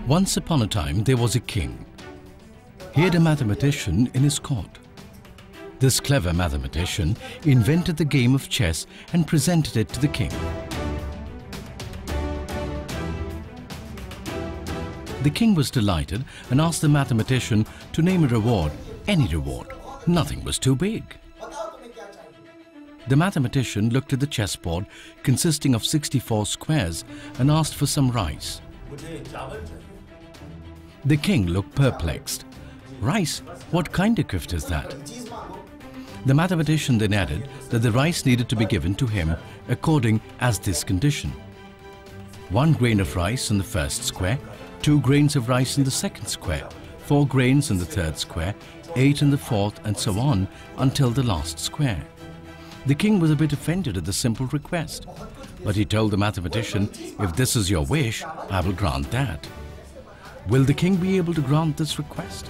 Once upon a time, there was a king. He had a mathematician in his court. This clever mathematician invented the game of chess and presented it to the king. The king was delighted and asked the mathematician to name a reward, any reward. Nothing was too big. The mathematician looked at the chessboard consisting of 64 squares and asked for some rice. The king looked perplexed. Rice? What kind of gift is that? The mathematician then added that the rice needed to be given to him according as this condition: 1 grain of rice in the first square, 2 grains of rice in the second square, 4 grains in the third square, 8 in the fourth, and so on until the last square. The king was a bit offended at the simple request, but he told the mathematician, "If this is your wish, I will grant that." Will the king be able to grant this request?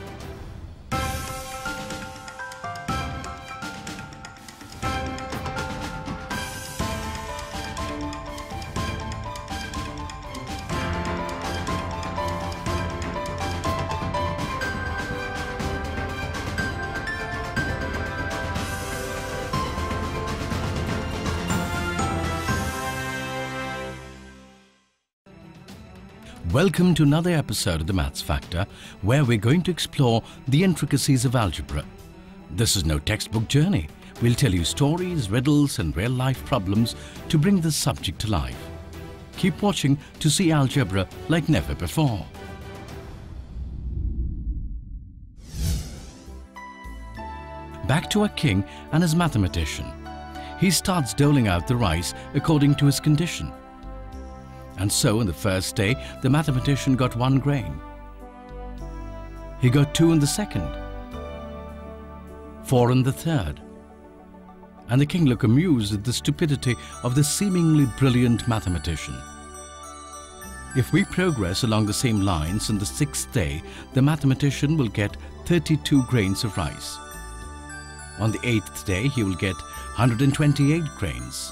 Welcome to another episode of the Maths Factor, where we're going to explore the intricacies of algebra. This is no textbook journey. We'll tell you stories, riddles and real-life problems to bring this subject to life. Keep watching to see algebra like never before. Back to our king and his mathematician. He starts doling out the rice according to his condition. And so, on the first day, the mathematician got 1 grain. He got 2 in the second, 4 in the third. And the king looked amused at the stupidity of the seemingly brilliant mathematician. If we progress along the same lines, on the 6th day, the mathematician will get 32 grains of rice. On the 8th day, he will get 128 grains.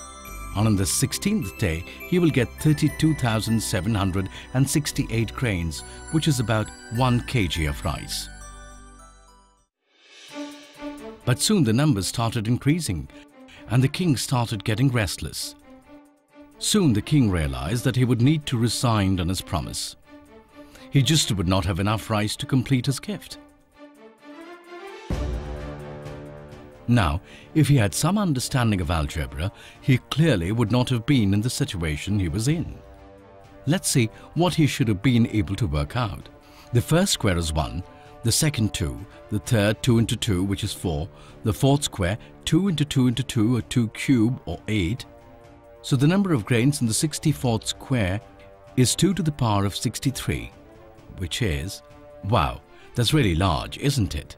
And on the 16th day, he will get 32,768 grains, which is about 1 kg of rice. But soon the numbers started increasing, and the king started getting restless. Soon the king realized that he would need to resign on his promise. He just would not have enough rice to complete his gift. Now, if he had some understanding of algebra, he clearly would not have been in the situation he was in. Let's see what he should have been able to work out. The first square is 1, the second 2, the third 2 into 2, which is 4, the fourth square 2 into 2 into 2, or 2 cube, or 8. So the number of grains in the 64th square is 2 to the power of 63, which is, wow, that's really large, isn't it?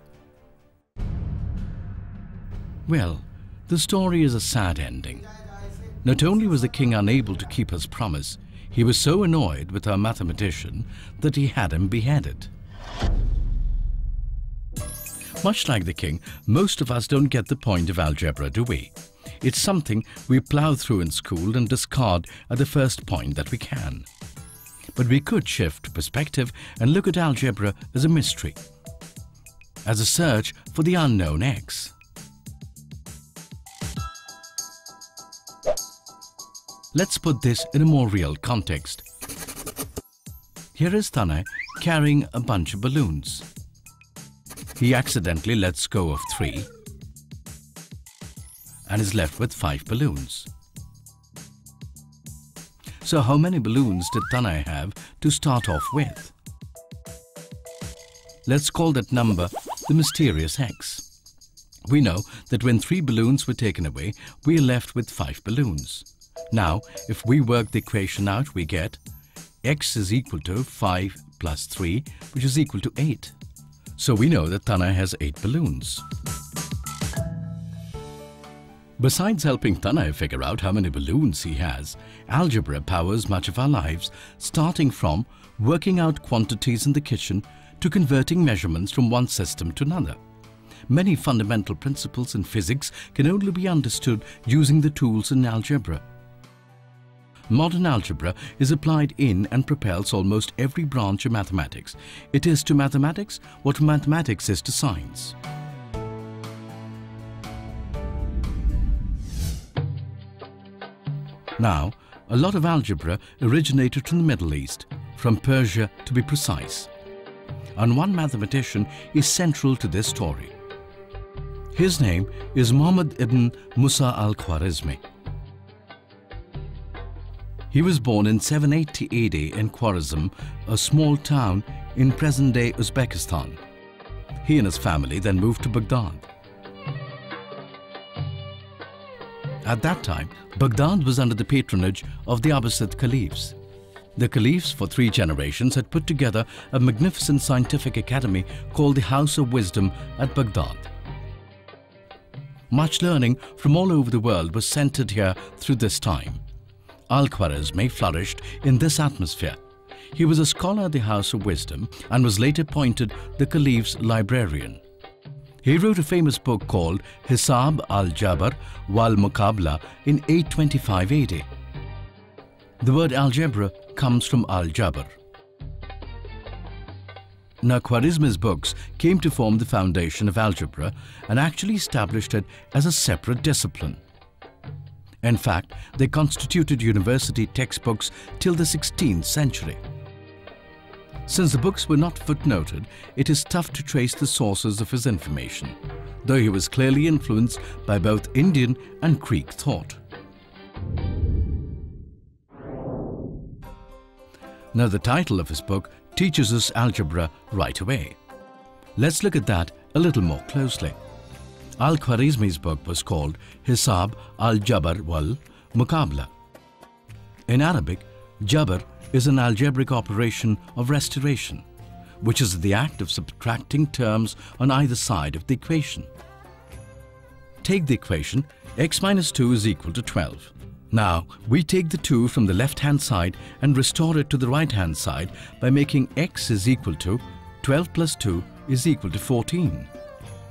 Well, the story is a sad ending. Not only was the king unable to keep his promise, he was so annoyed with our mathematician that he had him beheaded. Much like the king, most of us don't get the point of algebra, do we? It's something we plow through in school and discard at the first point that we can. But we could shift perspective and look at algebra as a mystery, as a search for the unknown x. Let's put this in a more real context. Here is Tanay carrying a bunch of balloons. He accidentally lets go of 3 and is left with 5 balloons. So how many balloons did Tanay have to start off with? Let's call that number the mysterious x. We know that when 3 balloons were taken away, we are left with 5 balloons. Now, if we work the equation out, we get x is equal to 5 plus 3, which is equal to 8. So we know that Tanay has 8 balloons. Besides helping Tanay figure out how many balloons he has, algebra powers much of our lives, starting from working out quantities in the kitchen to converting measurements from one system to another. Many fundamental principles in physics can only be understood using the tools in algebra. Modern algebra is applied in and propels almost every branch of mathematics. It is to mathematics what mathematics is to science. Now, a lot of algebra originated from the Middle East, from Persia to be precise. And one mathematician is central to this story. His name is Muhammad ibn Musa al-Khwarizmi. He was born in 780 AD in Khwarizm, a small town in present-day Uzbekistan. He and his family then moved to Baghdad. At that time, Baghdad was under the patronage of the Abbasid caliphs. The caliphs for 3 generations had put together a magnificent scientific academy called the House of Wisdom at Baghdad. Much learning from all over the world was centered here through this time. Al-Khwarizmi flourished in this atmosphere. He was a scholar at the House of Wisdom and was later appointed the Caliph's librarian. He wrote a famous book called Hisab al-Jabr wal-Muqabla in 825 AD. The word algebra comes from al-Jabr. Now, Khwarizmi's books came to form the foundation of algebra and actually established it as a separate discipline. In fact, they constituted university textbooks till the 16th century. Since the books were not footnoted, it is tough to trace the sources of his information, though he was clearly influenced by both Indian and Greek thought. Now, the title of his book teaches us algebra right away. Let's look at that a little more closely. Al-Khwarizmi's book was called Hisab al-Jabr wal-Muqabla. In Arabic, Jabr is an algebraic operation of restoration, which is the act of subtracting terms on either side of the equation. Take the equation x minus 2 is equal to 12. Now, we take the 2 from the left-hand side and restore it to the right-hand side by making x is equal to 12 plus 2 is equal to 14.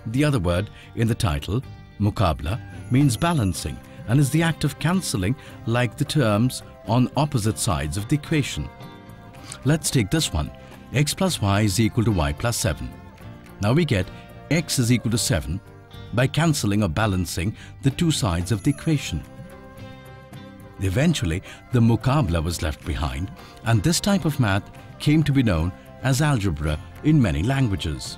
The other word in the title, Muqabla, means balancing and is the act of cancelling like the terms on opposite sides of the equation. Let's take this one. X plus y is equal to y plus 7. Now we get x is equal to 7 by cancelling or balancing the 2 sides of the equation. Eventually, the Muqabla was left behind, and this type of math came to be known as algebra in many languages.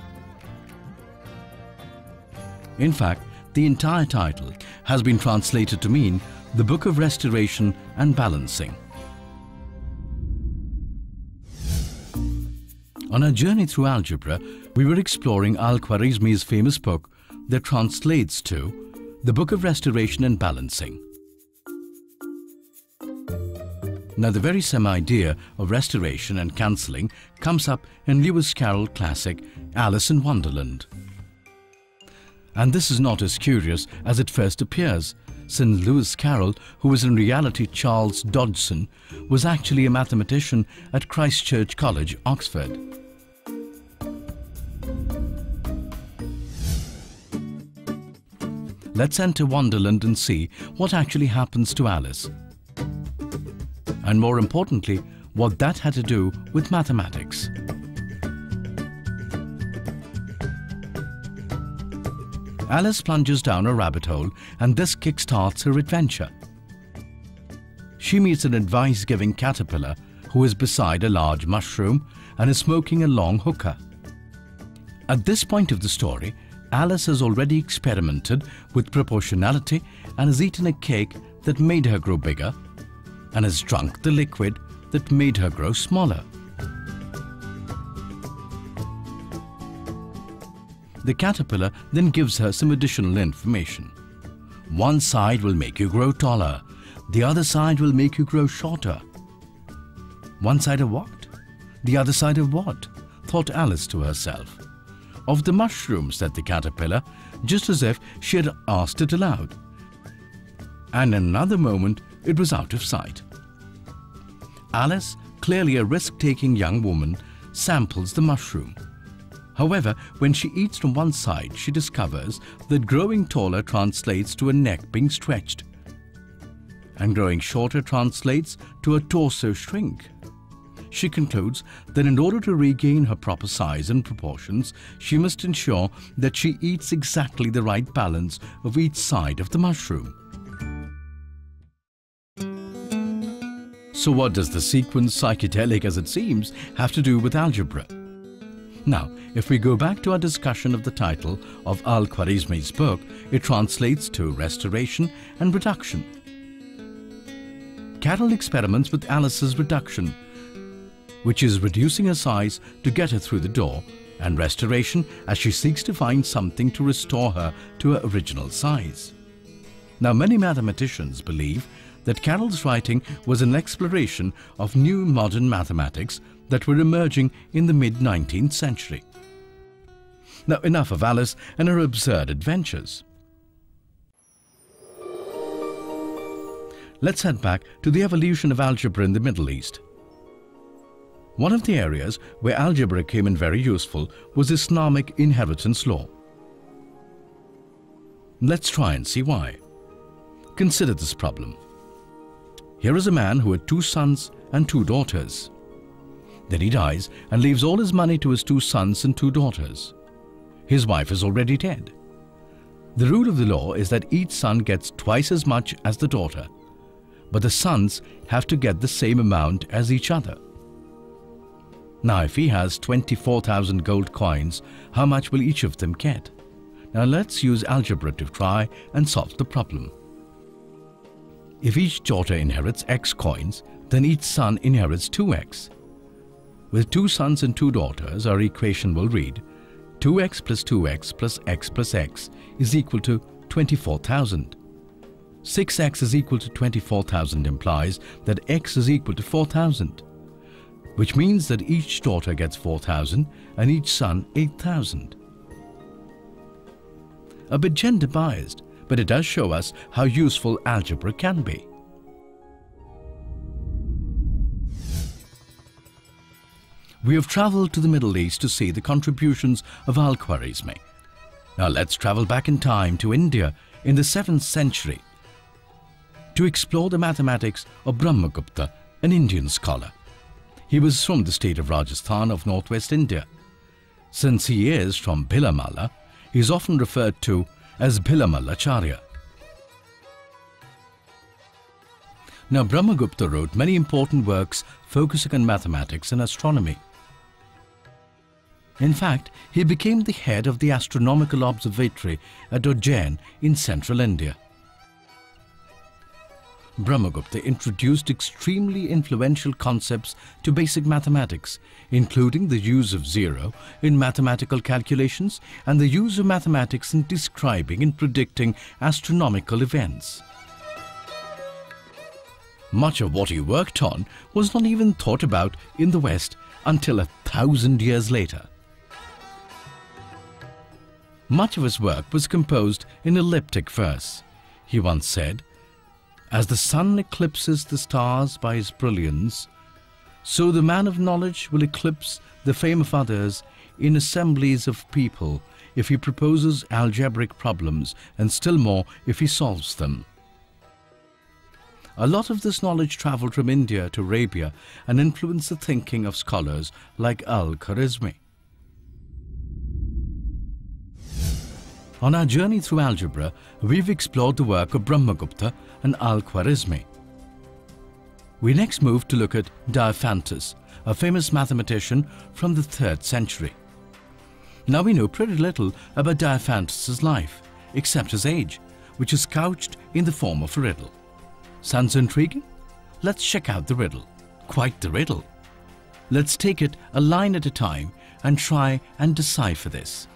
In fact, the entire title has been translated to mean the Book of Restoration and Balancing. On our journey through algebra, we were exploring Al-Khwarizmi's famous book that translates to the Book of Restoration and Balancing. Now, the very same idea of restoration and cancelling comes up in Lewis Carroll's classic Alice in Wonderland. And this is not as curious as it first appears, since Lewis Carroll, who was in reality Charles Dodgson, was actually a mathematician at Christ Church College, Oxford. Let's enter Wonderland and see what actually happens to Alice. And more importantly, what that had to do with mathematics. Alice plunges down a rabbit hole, and this kickstarts her adventure. She meets an advice-giving caterpillar who is beside a large mushroom and is smoking a long hookah. At this point of the story, Alice has already experimented with proportionality and has eaten a cake that made her grow bigger and has drunk the liquid that made her grow smaller. The caterpillar then gives her some additional information. One side will make you grow taller, the other side will make you grow shorter. One side of what? The other side of what? Thought Alice to herself. Of the mushroom, said the caterpillar, just as if she had asked it aloud. And in another moment, it was out of sight. Alice, clearly a risk-taking young woman, samples the mushroom. However, when she eats from one side, she discovers that growing taller translates to a neck being stretched. and growing shorter translates to a torso shrink. She concludes that in order to regain her proper size and proportions, she must ensure that she eats exactly the right balance of each side of the mushroom. So what does the sequence, psychedelic as it seems, have to do with algebra? Now, if we go back to our discussion of the title of Al-Khwarizmi's book, it translates to restoration and reduction. Carol experiments with Alice's reduction, which is reducing her size to get her through the door, and restoration as she seeks to find something to restore her to her original size. Now, many mathematicians believe that Carol's writing was an exploration of new modern mathematics that were emerging in the mid-19th century. Now, enough of Alice and her absurd adventures. Let's head back to the evolution of algebra in the Middle East. One of the areas where algebra came in very useful was Islamic inheritance law. Let's try and see why. Consider this problem. Here is a man who had 2 sons and 2 daughters. Then he dies and leaves all his money to his 2 sons and 2 daughters. His wife is already dead. The rule of the law is that each son gets twice as much as the daughter, but the sons have to get the same amount as each other. Now, if he has 24,000 gold coins, how much will each of them get? Now let's use algebra to try and solve the problem. If each daughter inherits X coins, then each son inherits 2X. With 2 sons and 2 daughters, our equation will read 2x plus 2x plus x plus x is equal to 24,000. 6x is equal to 24,000 implies that x is equal to 4,000. Which means that each daughter gets 4,000 and each son 8,000. A bit gender biased, but it does show us how useful algebra can be. We have traveled to the Middle East to see the contributions of Al-Khwarizmi. Now let's travel back in time to India in the 7th century to explore the mathematics of Brahmagupta, an Indian scholar. He was from the state of Rajasthan of northwest India. Since he is from Bhilamala, he is often referred to as Bhilamalacharya. Now, Brahmagupta wrote many important works focusing on mathematics and astronomy. In fact, he became the head of the astronomical observatory at Ujjain in central India. Brahmagupta introduced extremely influential concepts to basic mathematics, including the use of zero in mathematical calculations and the use of mathematics in describing and predicting astronomical events. Much of what he worked on was not even thought about in the West until 1,000 years later. Much of his work was composed in elliptic verse. He once said, "As the sun eclipses the stars by his brilliance, so the man of knowledge will eclipse the fame of others in assemblies of people if he proposes algebraic problems, and still more if he solves them." A lot of this knowledge traveled from India to Arabia and influenced the thinking of scholars like Al-Khwarizmi. On our journey through algebra, we've explored the work of Brahmagupta and Al-Khwarizmi. We next move to look at Diophantus, a famous mathematician from the 3rd century. Now we know pretty little about Diophantus' life, except his age, which is couched in the form of a riddle. Sounds intriguing? Let's check out the riddle. Quite the riddle. Let's take it a line at a time and try and decipher this.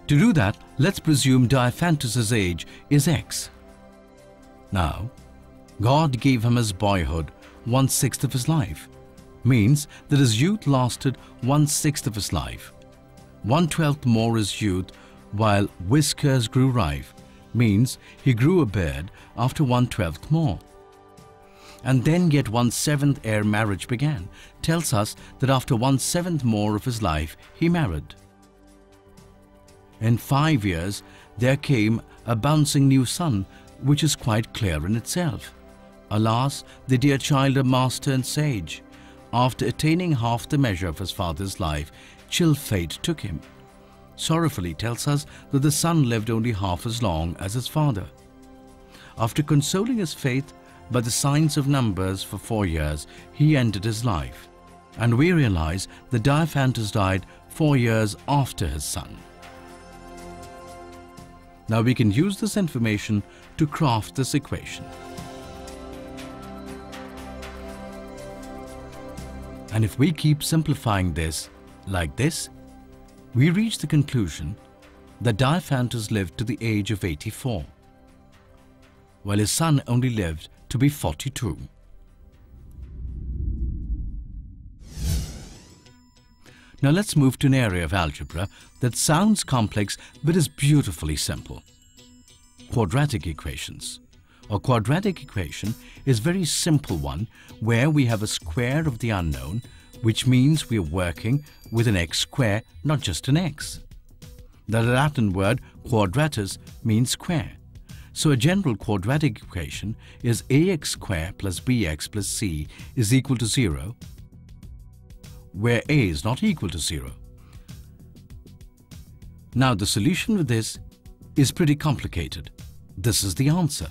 To do that, let's presume Diophantus' age is X. Now, God gave him his boyhood 1/6 of his life, means that his youth lasted 1/6 of his life. 1/12 more his youth while whiskers grew rife, means he grew a beard after 1/12 more. And then yet 1/7 ere marriage began, tells us that after 1/7 more of his life he married. In 5 years there came a bouncing new sun, which is quite clear in itself. Alas, the dear child of master and sage, after attaining half the measure of his father's life, chill fate took him. Sorrowfully tells us that the son lived only half as long as his father. After consoling his faith by the signs of numbers for 4 years, he ended his life. And we realize that Diophantus died 4 years after his son. Now we can use this information to craft this equation. And if we keep simplifying this like this, we reach the conclusion that Diophantus lived to the age of 84, while his son only lived to be 42. Now let's move to an area of algebra that sounds complex but is beautifully simple. Quadratic equations. A quadratic equation is a very simple one where we have a square of the unknown, which means we are working with an x square, not just an x. The Latin word quadratus means square. So a general quadratic equation is ax squared plus bx plus c is equal to 0, where a is not equal to 0. Now the solution of this is pretty complicated. This is the answer.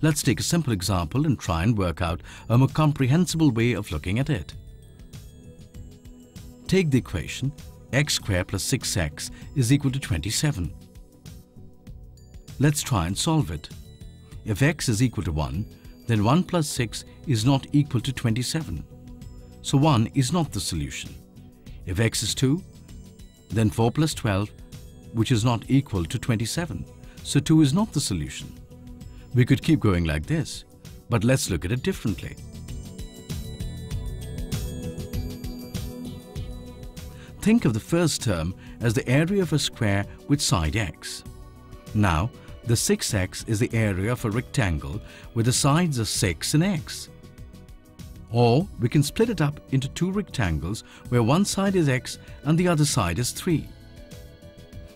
Let's take a simple example and try and work out a more comprehensible way of looking at it. Take the equation x squared plus 6x is equal to 27. Let's try and solve it. If x is equal to 1, then 1 plus 6 is not equal to 27. So 1 is not the solution. If x is 2, then 4 plus 12, which is not equal to 27. So 2 is not the solution. We could keep going like this, but let's look at it differently. Think of the first term as the area of a square with side x. Now, the 6x is the area of a rectangle with the sides are 6 and x. Or we can split it up into two rectangles where one side is x and the other side is 3.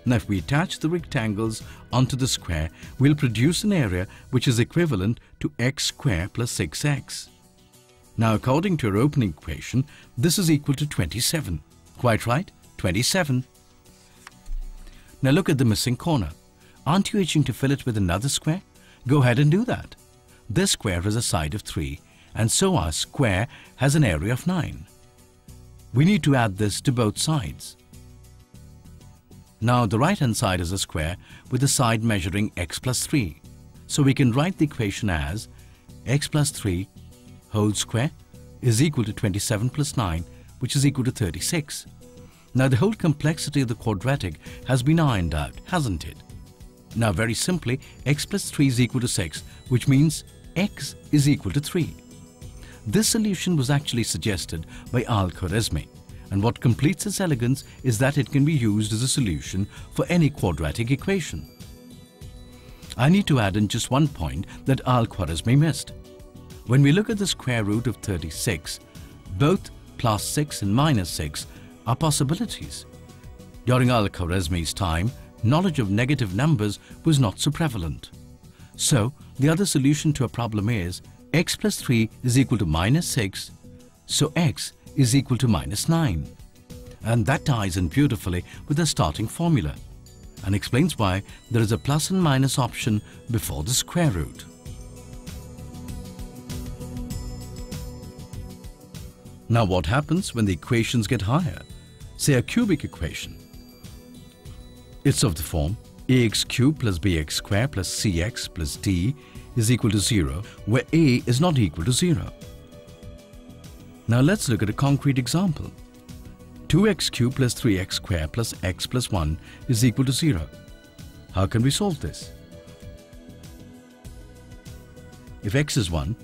Now if we attach the rectangles onto the square, we'll produce an area which is equivalent to x squared plus 6x. Now according to our opening equation, this is equal to 27. Quite right, 27. Now look at the missing corner. Aren't you itching to fill it with another square? Go ahead and do that. This square has a side of 3, and so our square has an area of 9. We need to add this to both sides. Now the right hand side is a square with the side measuring x plus 3. So we can write the equation as x plus 3 whole square is equal to 27 plus 9, which is equal to 36. Now the whole complexity of the quadratic has been ironed out, hasn't it? Now very simply, x plus 3 is equal to 6, which means x is equal to 3. This solution was actually suggested by Al-Khwarizmi, and what completes its elegance is that it can be used as a solution for any quadratic equation. I need to add in just one point that Al-Khwarizmi missed. When we look at the square root of 36, both plus 6 and minus 6 are possibilities. During Al-Khwarizmi's time, knowledge of negative numbers was not so prevalent. So, the other solution to a problem is x plus 3 is equal to minus 6, so x is equal to minus 9. And that ties in beautifully with the starting formula and explains why there is a plus and minus option before the square root. Now what happens when the equations get higher? Say a cubic equation. It's of the form ax cubed plus bx squared plus cx plus d is equal to 0, where a is not equal to 0. Now let's look at a concrete example. 2x cubed plus 3x squared plus x plus 1 is equal to 0. How can we solve this? If x is 1,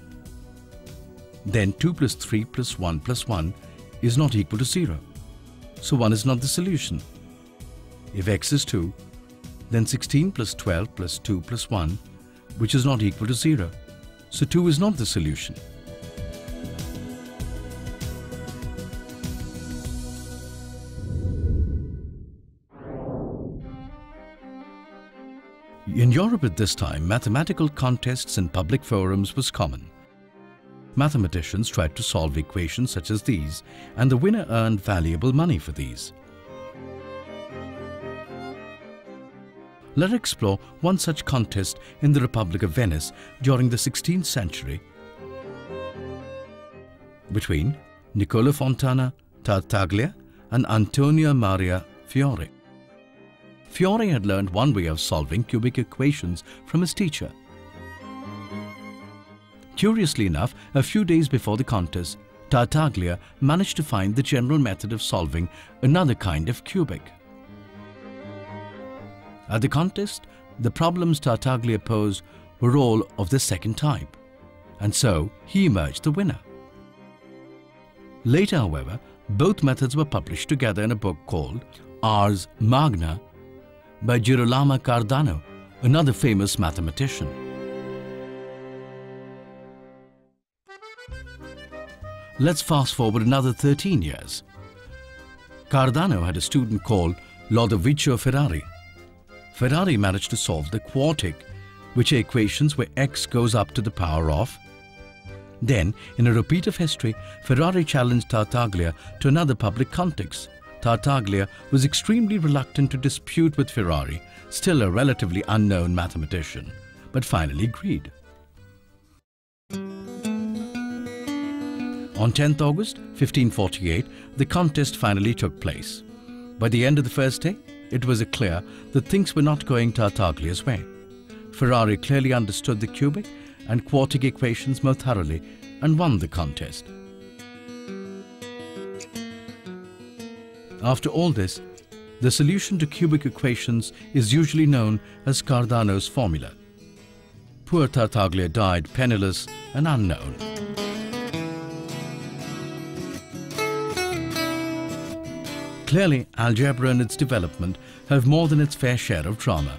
then 2 plus 3 plus 1 is not equal to 0. So 1 is not the solution. If x is 2, then 16 plus 12 plus 2 plus 1, which is not equal to 0. So 2 is not the solution. In Europe at this time, mathematical contests in public forums was common. Mathematicians tried to solve equations such as these, and the winner earned valuable money for these. Let's explore one such contest in the Republic of Venice during the 16th century between Niccolò Fontana, Tartaglia and Antonio Maria Fiore. Fiore had learned one way of solving cubic equations from his teacher. Curiously enough, a few days before the contest, Tartaglia managed to find the general method of solving another kind of cubic. At the contest, the problems Tartaglia posed were all of the second type, and so he emerged the winner. Later, however, both methods were published together in a book called Ars Magna by Girolamo Cardano, another famous mathematician. Let's fast forward another 13 years. Cardano had a student called Lodovico Ferrari. Ferrari managed to solve the quartic, which are equations where x goes up to the power of. Then, in a repeat of history, Ferrari challenged Tartaglia to another public contest. Tartaglia was extremely reluctant to dispute with Ferrari, still a relatively unknown mathematician, but finally agreed. On 10th August 1548, the contest finally took place. By the end of the first day, it was clear that things were not going Tartaglia's way. Ferrari clearly understood the cubic and quartic equations more thoroughly and won the contest. After all this, the solution to cubic equations is usually known as Cardano's formula. Poor Tartaglia died penniless and unknown. Clearly, algebra and its development have more than its fair share of drama.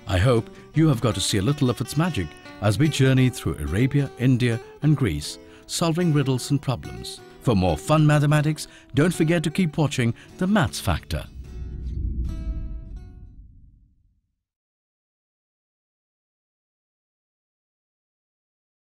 I hope you have got to see a little of its magic as we journey through Arabia, India and Greece, solving riddles and problems. For more fun mathematics, don't forget to keep watching The Maths Factor.